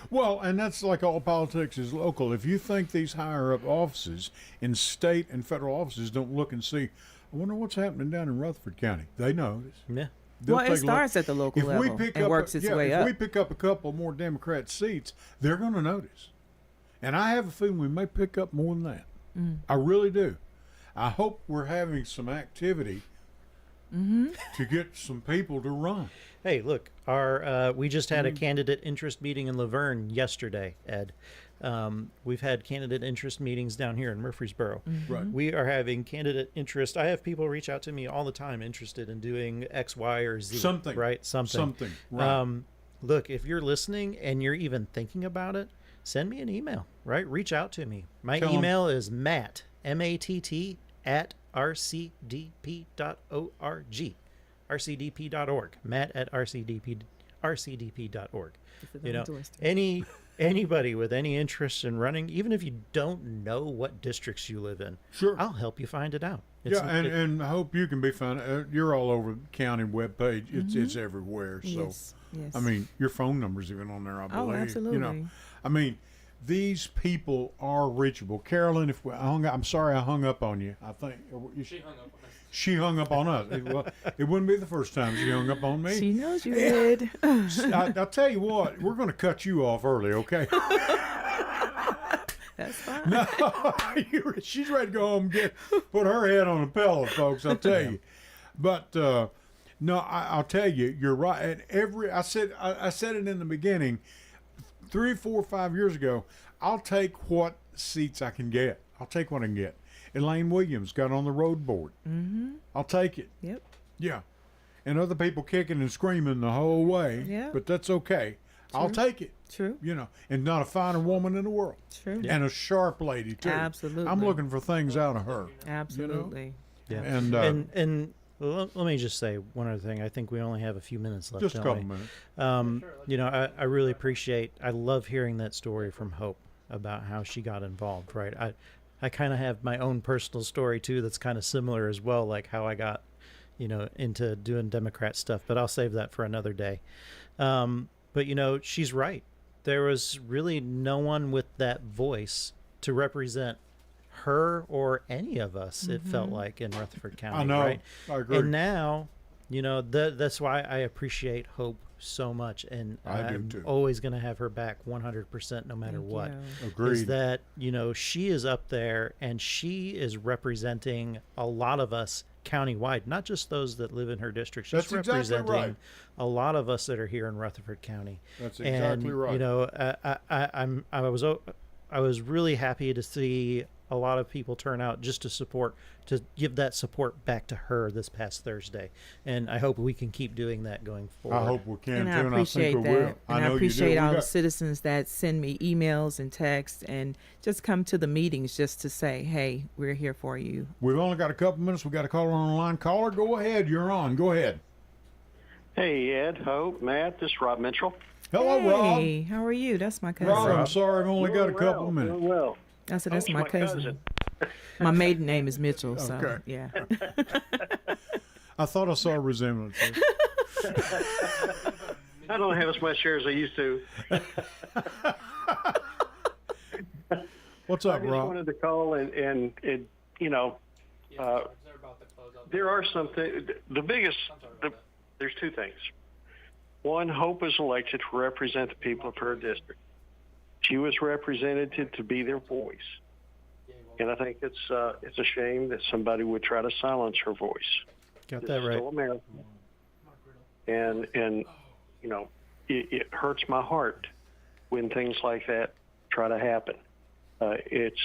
Well, and that's like all politics is local. If you think these higher up offices in state and federal offices don't look and see, I wonder what's happening down in Rutherford County. They notice. Yeah. They'll Well, it take a look. starts at the local level and works its way if up. we pick up a couple more Democrat seats, they're going to notice. And I have a feeling we may pick up more than that. I really do. I hope we're having some activity to get some people to run. Hey, look, we just had a candidate interest meeting in Laverne yesterday, Ed. We've had candidate interest meetings down here in Murfreesboro. Right. We are having candidate interest. I have people reach out to me all the time interested in doing X, Y, or Z. Something. Right? Something. Right. Look, if you're listening and you're even thinking about it, send me an email, right? Reach out to me. My Tell 'em. email is Matt, M-A-T-T, at rcdp.org. rcdp.org. Matt at rcdp.org. Anybody with any interest in running, even if you don't know what districts you live in, Sure. I'll help you find it out. And I hope you can be found. You're all over the county webpage. It's everywhere. So, Yes. I mean, your phone number's even on there, I believe. Oh, absolutely. I mean, these people are reachable. Carolyn, if we hung up, I'm sorry I hung up on you. I think she hung up on us. It wouldn't be the first time she hung up on me. She knows you did. I'll tell you what, we're going to cut you off early, okay? That's fine. No, she's ready to go home and put her head on a pillow, folks, I'll tell you. But No, I'll tell you, you're right. And I said it in the beginning, 3, 4, 5 years ago. I'll take what seats I can get. I'll take what I can get. Elaine Williams got on the road board. Mm-hmm. I'll take it. Yep. Yeah. And other people kicking and screaming the whole way. Yeah. But that's okay. I'll take it. True. You know, and not a finer woman in the world. True. And a sharp lady too. Absolutely. I'm looking for things out of her. Absolutely. You know? Yeah. And Let me just say one other thing. I think we only have a few minutes left. just a don't couple we? minutes. You know, I really appreciate. I love hearing that story from Hope about how she got involved. Right. I kind of have my own personal story too. That's kind of similar as well, like how I got, you know, into doing Democrat stuff. But I'll save that for another day. But you know, she's right. There was really no one with that voice to represent her or any of us, it felt like, in Rutherford County. I know. Right? I agree. And now, you know, that's why I appreciate Hope so much. And I'm do too. always going to have her back 100% no matter what. you. Agreed. Is that, you know, she is up there and she is representing a lot of us countywide, not just those that live in her district. She's That's exactly representing right. a lot of us that are here in Rutherford County. That's exactly and, right. You know, I was really happy to see a lot of people turn out just to give that support back to her this past Thursday. And I hope we can keep doing that going forward. I hope we can And too, I and I appreciate think we that. will. And I I know appreciate you do. all the citizens that send me emails and texts and just come to the meetings just to say, hey, we're here for you. We've only got a couple minutes. We've got a caller on the line. Caller, go ahead. You're on. Go ahead. Hey, Ed, Hope, Matt, this is Rob Mitchell. Hello, Hey, how are you? That's my cousin. Rob. Rob, I'm sorry. I've only got a couple of minutes. Doing well. I said, that's Hope's my cousin. cousin. My maiden name is Mitchell, so Okay. yeah. I thought I saw a resemblance. I don't have as much hair as I used to. What's up, I just Rob? wanted to call and you know, there are some things. There's two things. One, Hope is elected to represent the people of her district. She was represented to be their voice. And I think it's a shame that somebody would try to silence her voice. Got This that is right. Still American. And you know, it hurts my heart when things like that try to happen. It's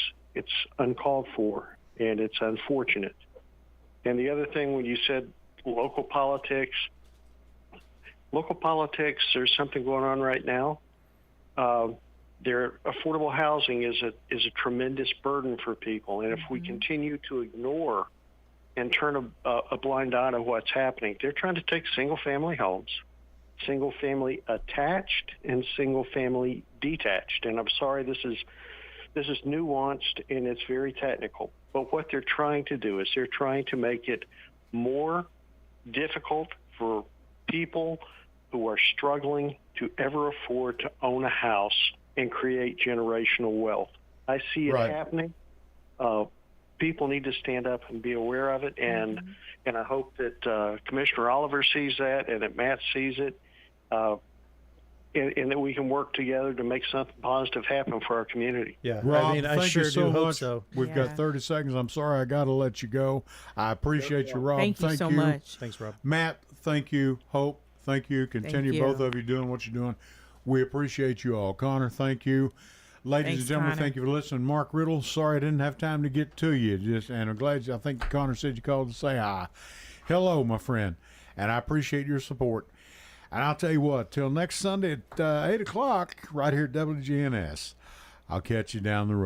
uncalled for, and it's unfortunate. And the other thing, when you said local politics, there's something going on right now. Affordable housing is a tremendous burden for people, and if we continue to ignore and turn a blind eye to what's happening, they're trying to take single-family homes, single-family attached and single-family detached. And I'm sorry, this is nuanced and it's very technical. But what they're trying to do is they're trying to make it more difficult for people who are struggling to ever afford to own a house and create generational wealth. I see it happening. People need to stand up and be aware of it, and I hope that Commissioner Oliver sees that and that Matt sees it, and that we can work together to make something positive happen for our community. Yeah, Rob, I mean, I thank sure you so do hope much. so. We've got 30 seconds. I'm sorry I got to let you go. I appreciate you, Rob. Thank you so much. Thanks, Rob. Matt, thank you. Hope, thank you. Continue, you. both of you, doing what you're doing. We appreciate you all. Connor, thank you. Ladies Thanks, and gentlemen, Connor. thank you for listening. Mark Riddle, sorry I didn't have time to get to you. And I'm glad I think Connor said you called to say hi. Hello, my friend. And I appreciate your support. And I'll tell you what, till next Sunday at 8 o'clock, right here at WGNS, I'll catch you down the road.